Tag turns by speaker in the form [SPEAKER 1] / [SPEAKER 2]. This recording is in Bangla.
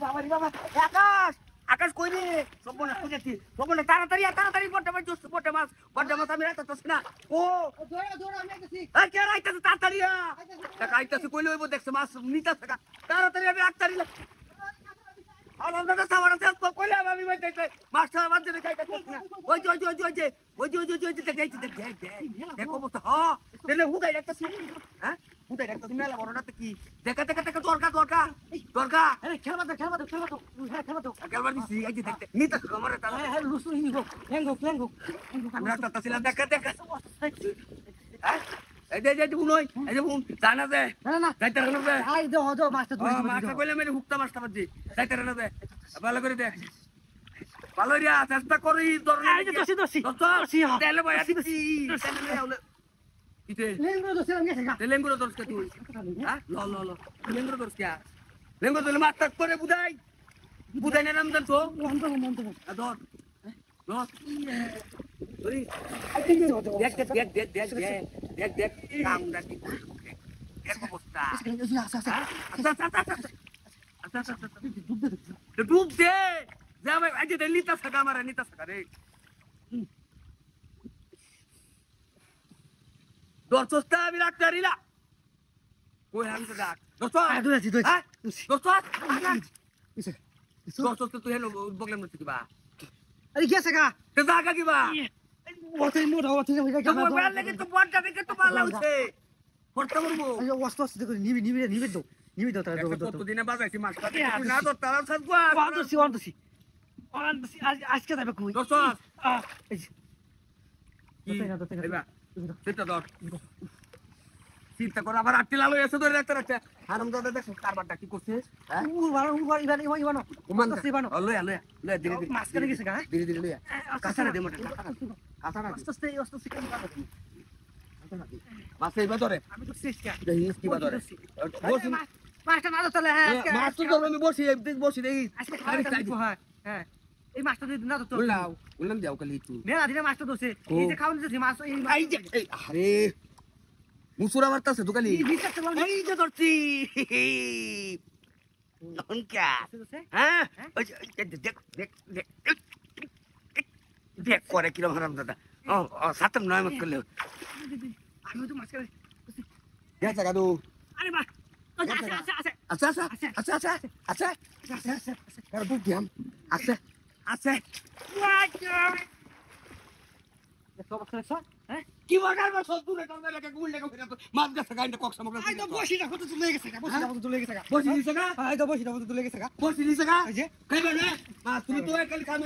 [SPEAKER 1] বাবারি বাবা আকাশ আকাশ কই রে সবনা খুঁজেছি সবনা তাড়াতাড়ি বড় মাছ আমি রাখতেছি না ও
[SPEAKER 2] জোরে আমি আইতাছি
[SPEAKER 1] এই কে রাইতাছে তাড়াতাড়ি টাকা আইতাছে কইলে হইব দেখছ মাছ নিতা থাকা তাড়াতাড়ি আমি আটতারি আলাদা সাবান আছে কইলে আমি ভাই দেখতে মাছটা বাজে খাইতাছি না ওই যে দেখো বস হ্যাঁ তেলে হুদাই রাখতাছি হ্যাঁ হুদাই রাখতাছি মেলা বড় না তো কি দেখা দরকার
[SPEAKER 2] আরে খেলবা তো হ্যাঁ খেলবা তো
[SPEAKER 1] খেলবার দিছি এই যে দেখতে নিতা আমারে তালা
[SPEAKER 2] হ্যাঁ লুসু হিনি গো ফ্ল্যাঙ্গো
[SPEAKER 1] আমি রাখতাছিলাম দেখা হ্যাঁ এই যে বুনই এই যে বুন জানা দে
[SPEAKER 2] না
[SPEAKER 1] যাইতে রানা দে
[SPEAKER 2] আই দাও মাছটা ধরে
[SPEAKER 1] মাছটা কইলে মেরে হুকতা মাছটা বাজি যাইতে রানা দে ভালো করে দে ভালো রিয়া চেষ্টা করি
[SPEAKER 2] এই যে দোষি
[SPEAKER 1] তেলে বয়া দিছি তেলে হলে ইতে
[SPEAKER 2] লেঙ্গুর দোষি আমি গেছে গা
[SPEAKER 1] লেঙ্গুর দরস কে তুই হ্যাঁ ল লেঙ্গুর দরস কে লেঙ্গুর দলে মাছ করে বুদাই না নাম দেন তো
[SPEAKER 2] মন্ত
[SPEAKER 1] ধর ধর ওই দেখ কামটা কি এক অবস্থা আচ্ছা ডুব দে যা ভাই আজ দে নিতা থাকা রে দর্শস্তা আমি রাখতে পারিলা কই আমি তো ডাক দোস্ত দোস্ত তুই হেন বগলেম না কিবা
[SPEAKER 2] আরে গেছে গা
[SPEAKER 1] তে জায়গা কিবা
[SPEAKER 2] ওতেই মোটা ওতেই হইরা
[SPEAKER 1] তো মোবাইল লাগে তো বড়টা দেখে তো ভালো হইছে করতে পারবো
[SPEAKER 2] আরে ওয়াস্তে করে নিবি দাও তারা
[SPEAKER 1] কত দিনে বাজাইছি মাছটা না তো তারা সাজবা
[SPEAKER 2] ওয়ান্টসি আজকে যাবে কই
[SPEAKER 1] দোস্ত
[SPEAKER 2] এই
[SPEAKER 1] সেটা ধর চিন্তা করে আবার আটটি লাল হয়েছে ধরে রাখতে রাখতে হারাম দাদা দেখো কারবারটা কি করছে হ্যাঁ
[SPEAKER 2] ইবানো
[SPEAKER 1] লয়া ধীরে ধীরে
[SPEAKER 2] মাছ কেটে গেছে গা
[SPEAKER 1] ধীরে লয়া কাঁচারা দে মোটা কাঁচারা
[SPEAKER 2] আস্তে
[SPEAKER 1] মাছ এইবার ধরে
[SPEAKER 2] আমি তো শেষ কা
[SPEAKER 1] দেখিস কি ধরে বসি
[SPEAKER 2] মাছটা না ধরলে হ্যাঁ
[SPEAKER 1] মাছ তো ধরে আমি বসি দেখি
[SPEAKER 2] আজকে হ্যাঁ এই মাছটা যদি না ধরতো
[SPEAKER 1] উল্লাম যাও কালি তুই
[SPEAKER 2] মেলা দিনে মাছটা ধরছে এই যে খাওয়ান দিতেছি মাছ
[SPEAKER 1] এই যে আরে মুসুরা মারতাছে দোকানি এই যে ধরছি অনকা হ্যাঁ দেখ করে কিরম হারাম দাদা সাতম নয় মত করলে
[SPEAKER 2] আমি তো মাছ কেটে
[SPEAKER 1] দেখ দাদু
[SPEAKER 2] আরে মা
[SPEAKER 1] আচ্ছা কার বুক দিয়াম আছে কি বাগার মাছ দূরে কাম লাগে গুল লাগে ফিরা তো মাছ গাছ গাইন্ডা কক্স মগ
[SPEAKER 2] আই তো বসি রাখো তো চলে গেছে
[SPEAKER 1] বসি দিছে গা
[SPEAKER 2] আই তো বসি রাখো তো চলে গেছে
[SPEAKER 1] বসি দিছে গা কইবে না মা তুমি তো কাল কাম